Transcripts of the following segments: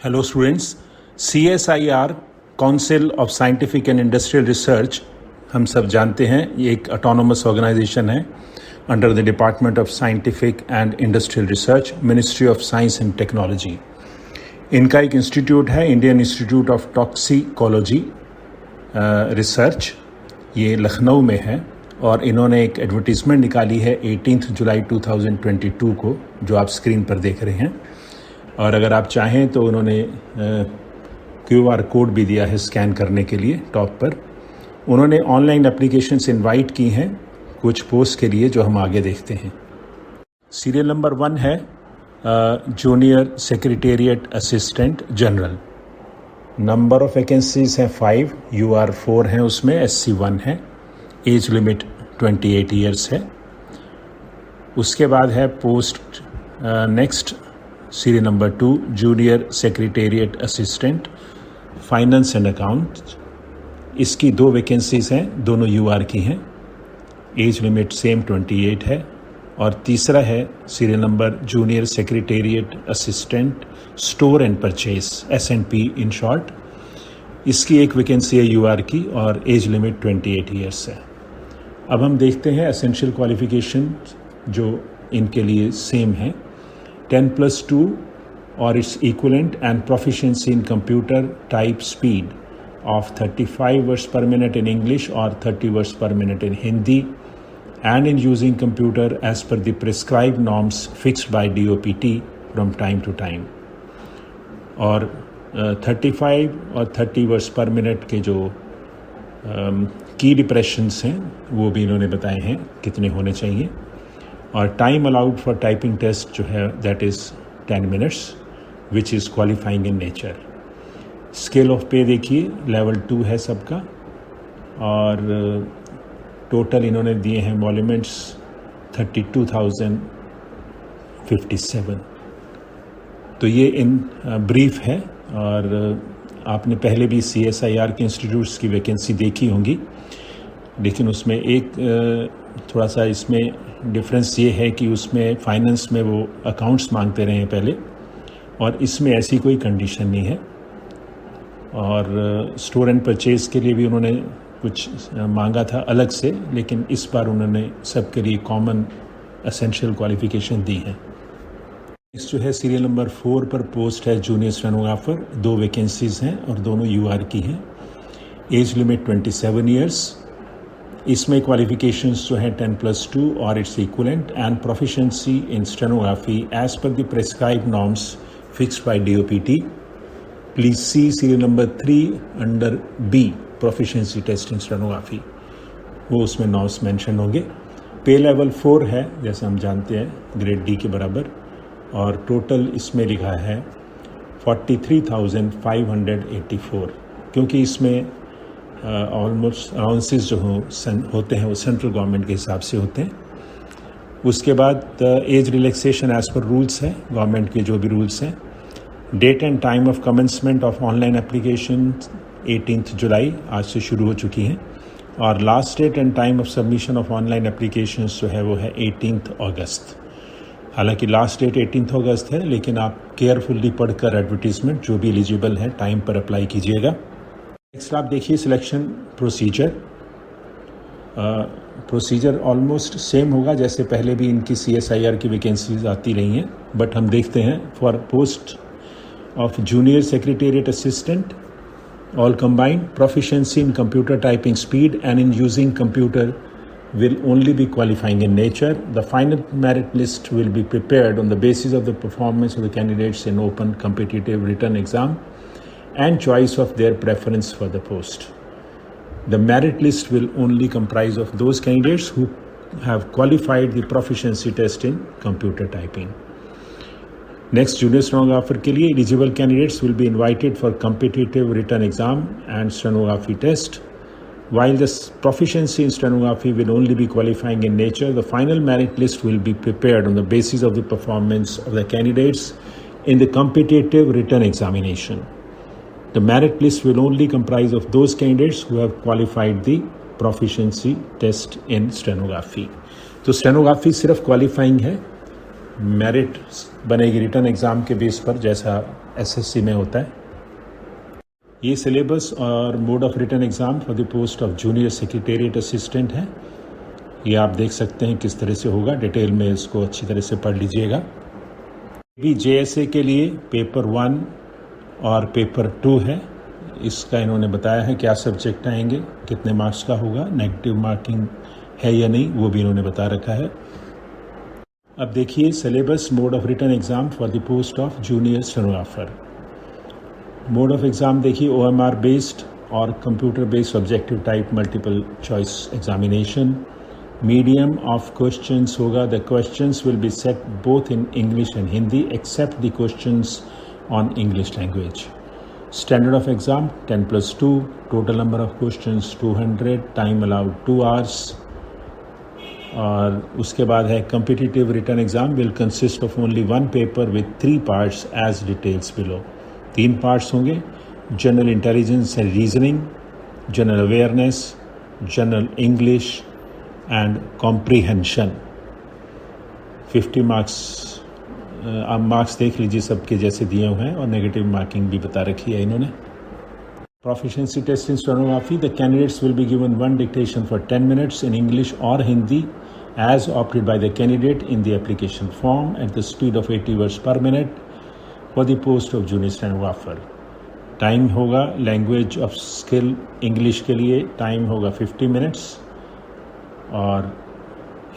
Hello students, CSIR council of scientific and industrial research हम सब जानते हैं, ये एक ऑटोनोमस ऑर्गेनाइजेशन है under the department of scientific and industrial research, ministry of science and technology. इनका एक इंस्टीट्यूट है, Indian institute of toxicology research, ये लखनऊ में है। और इन्होंने एक एडवर्टीज़मेंट निकाली है 18 जुलाई 2022 को, जो आप स्क्रीन पर देख रहे हैं। और अगर आप चाहें तो उन्होंने QR कोड भी दिया है स्कैन करने के लिए टॉप पर। उन्होंने ऑनलाइन एप्लीकेशंस इनवाइट की हैं कुछ पोस्ट के लिए, जो हम आगे देखते हैं। सीरियल नंबर 1 है junior secretariat assistant general. Number of vacancies हैं 5, UR 4 हैं, उसमें SC 1 है, एज लिमिट 28 ईयर्स है। उसके बाद है post next serial number 2 junior secretariat assistant finance and account. इसकी 2 वैकेंसीज हैं, दोनों UR की हैं, एज लिमिट सेम 28 है। और तीसरा है serial number junior secretariat assistant store and purchase, S&P in short. इसकी एक वैकेंसी है UR की और एज लिमिट 28 ईयर्स है। अब हम देखते हैं एसेंशियल क्वालिफिकेशन जो इनके लिए सेम है, 10+2 or its equivalent and proficiency in computer type speed of 35 words per minute in English or 30 words per minute in Hindi, and in using computer as per the prescribed norms fixed by DOPT from time to time. और 35 और 30 words पर minute के जो की depressions हैं वो भी इन्होंने बताए हैं कितने होने चाहिए। और time allowed for typing test जो है that is 10 minutes which is qualifying in nature. Scale of pay देखिए, लेवल 2 है सबका। और टोटल इन्होंने दिए हैं एमोल्यूमेंट्स 32,057। तो ये इन ब्रीफ है। और आपने पहले भी CSIR के इंस्टीट्यूट्स की वैकेंसी देखी होंगी, लेकिन उसमें एक थोड़ा सा इसमें डिफरेंस ये है कि उसमें फाइनेंस में वो अकाउंट्स मांगते रहे हैं पहले, और इसमें ऐसी कोई कंडीशन नहीं है। और स्टोर एंड परचेज के लिए भी उन्होंने कुछ मांगा था अलग से, लेकिन इस बार उन्होंने सबके लिए कॉमन एसेंशियल क्वालिफिकेशन दी है। इस जो है सीरियल नंबर 4 पर पोस्ट है जूनियर स्टेनोग्राफर। 2 वैकेंसीज हैं और दोनों UR की हैं। Age limit 27 years. इसमें क्वालिफिकेशंस जो है 10+2 और it's equivalent and proficiency in stenography as per the prescribed norms fixed by DOPT। Please see serial number 3 under B proficiency test in stenography, वो उसमें नॉर्म्स मेंशन होंगे। पे लेवल 4 है, जैसे हम जानते हैं, ग्रेड D के बराबर। और टोटल इसमें लिखा है 43,584, क्योंकि इसमें ऑलमोस्ट अलाउंसेस जो होते हैं वो सेंट्रल गवर्नमेंट के हिसाब से होते हैं। उसके बाद age relaxation as per rules है, गवर्नमेंट के जो भी रूल्स हैं। Date and time of commencement of online application 18 जुलाई आज से शुरू हो चुकी हैं। और last date and time of submission of online application जो है वो है 18 अगस्त। हालांकि लास्ट डेट 18 अगस्त है, लेकिन आप केयरफुल्ली पढ़कर एडवर्टीजमेंट जो भी एलिजिबल है टाइम पर अप्लाई कीजिएगा। नेक्स्ट आप देखिए selection procedure. Procedure almost same होगा जैसे पहले भी इनकी CSIR की वैकेंसीज आती रही हैं, बट हम देखते हैं for post of junior secretariat assistant all combined proficiency in computer typing speed and in using computer will only be qualifying in nature. The final merit list will be prepared on the basis of the performance of the candidates in open competitive written exam and choice of their preference for the post. The merit list will only comprise of those candidates who have qualified the proficiency test in computer typing. Next, junior stenographer के लिए eligible candidates will be invited for competitive written exam and stenography test. While the proficiency in stenography will only be qualifying in nature, the final merit list will be prepared on the basis of the performance of the candidates in the competitive written examination. The merit list will only comprise of those candidates who have qualified the proficiency test in stenography. तो stenography सिर्फ qualifying है, merit बनेगी written exam के base पर, जैसा SSC में होता है। ये सिलेबस और mode of written exam for the post of junior secretariat assistant है। ये आप देख सकते हैं किस तरह से होगा, डिटेल में इसको अच्छी तरह से पढ़ लीजिएगा। भी JSA के लिए पेपर 1 और पेपर 2 है। इसका इन्होंने बताया है क्या सब्जेक्ट आएंगे, कितने मार्क्स का होगा, नेगेटिव मार्किंग है या नहीं, वो भी इन्होंने बता रखा है। अब देखिए syllabus, mode of written exam for the post of junior stenographer. Mode of exam देखिए OMR बेस्ड और computer based objective type multiple choice examination. Medium of questions होगा। The questions will be set both in English and Hindi except the questions on English language. Standard of exam 10+2, total number of questions 200, time allowed 2 hours। और उसके बाद है competitive written exam will consist of only 1 paper with 3 parts as details below. 3 parts होंगे, general intelligence and reasoning, general awareness, general English and comprehension. 50 marks. आप marks देख लीजिए सबके जैसे दिए हुए हैं और नेगेटिव मार्किंग भी बता रखी है इन्होंने। Proficiency test in stenography, the candidates will be given 1 dictation for 10 minutes in English or Hindi as opted by the candidate in the application form at the speed of 80 words per minute for the post of junior stenographer. Time होगा language of skill English के लिए time होगा 50 minutes और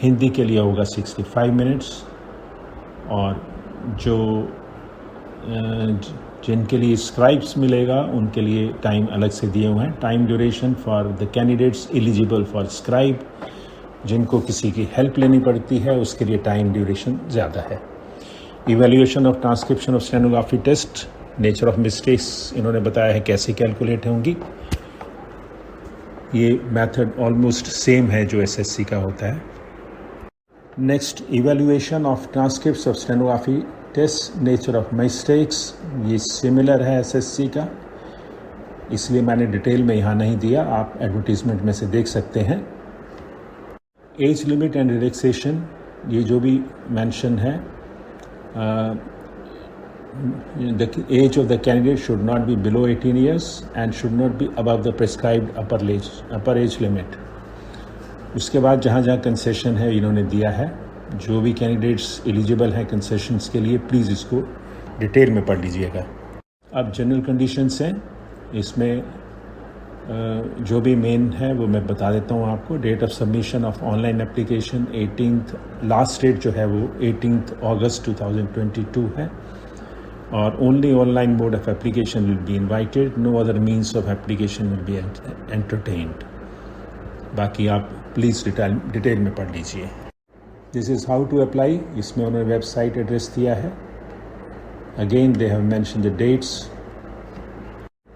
हिंदी के लिए होगा 65 minutes. और जो जिनके लिए स्क्राइब्स मिलेगा उनके लिए टाइम अलग से दिए हुए हैं। Time duration for the candidates eligible for scribe, जिनको किसी की हेल्प लेनी पड़ती है उसके लिए टाइम ड्यूरेशन ज़्यादा है। Evaluation of transcription of stenography test, nature of mistakes इन्होंने बताया है कैसे कैलकुलेट होंगी। ये मेथड ऑलमोस्ट सेम है जो SSC का होता है। Next, evaluation of transcripts of stenography test, nature of mistakes, ये सिमिलर है SSC का, इसलिए मैंने डिटेल में यहाँ नहीं दिया, आप एडवर्टीजमेंट में से देख सकते हैं। एज लिमिट एंड रिलैक्सेशन, ये जो भी मेंशन है, the age of the candidate should not be below 18 years and should not be above the prescribed upper age limit। उसके बाद जहाँ जहाँ कंसेशन है इन्होंने दिया है। जो भी कैंडिडेट्स एलिजिबल हैं कंसेशंस के लिए प्लीज़ इसको डिटेल में पढ़ लीजिएगा। अब जनरल कंडीशंस हैं, इसमें जो भी मेन है वो मैं बता देता हूँ आपको। Date of submission of online application 18th, last date जो है वो 18th August 2022 है। और only online mode of application will be invited, no other means of application will be entertained. बाकी आप प्लीज़ डिटेल में पढ़ लीजिए। This is how to apply, इसमें उन्होंने वेबसाइट एड्रेस दिया है। Again they have mention the dates.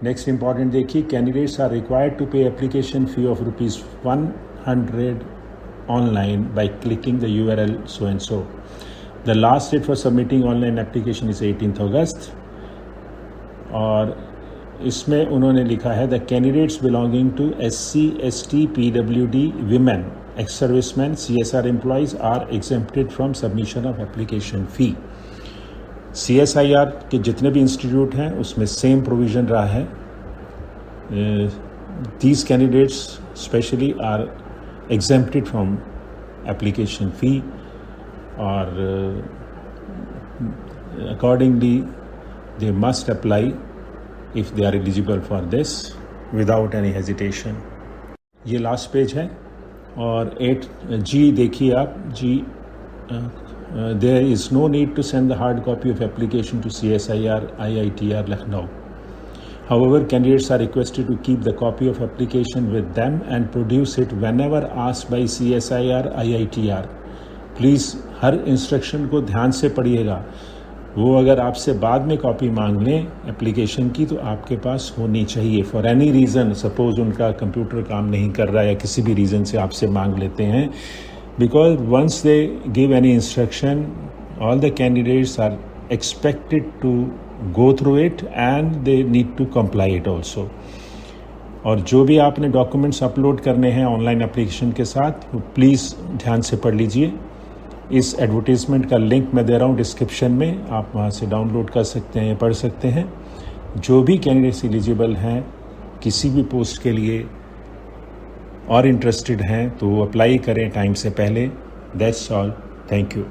Next important देखिए, candidates are required to pay application fee of ₹100 online by clicking the URL so and so। The last date for submitting online application is 18th August। और इसमें उन्होंने लिखा है the candidates belonging to SC, ST, PWD, women, ex-servicemen, CSR employees are exempted from submission of application fee। CSIR के जितने भी institute हैं उसमें सेम प्रोविज़न रहा है। These candidates specially are exempted from application fee और accordingly they must apply if they are eligible for this without any hesitation। ये last page है। और 8G देखिए आप, G there is no need to send the hard copy of application to CSIR IITR Lucknow। However, candidates are requested to keep the copy of application with them and produce it whenever asked by CSIR IITR। Please her instruction को ध्यान से पढ़िएगा। वो अगर आपसे बाद में copy मांग लें एप्लीकेशन की तो आपके पास होनी चाहिए। फॉर एनी रीज़न, सपोज उनका कंप्यूटर काम नहीं कर रहा है या किसी भी रीज़न से आपसे मांग लेते हैं, because once they give any instruction all the candidates are expected to go through it and they need to comply it also. और जो भी आपने डॉक्यूमेंट्स अपलोड करने हैं ऑनलाइन एप्लीकेशन के साथ वो प्लीज़ ध्यान से पढ़ लीजिए इस एडवर्टीज़मेंट का लिंक मैं दे रहा हूँ डिस्क्रिप्शन में, आप वहाँ से डाउनलोड कर सकते हैं या पढ़ सकते हैं। जो भी कैंडिडेट्स एलिजिबल हैं किसी भी पोस्ट के लिए और इंटरेस्टेड हैं तो अप्लाई करें टाइम से पहले। That's all, thank you.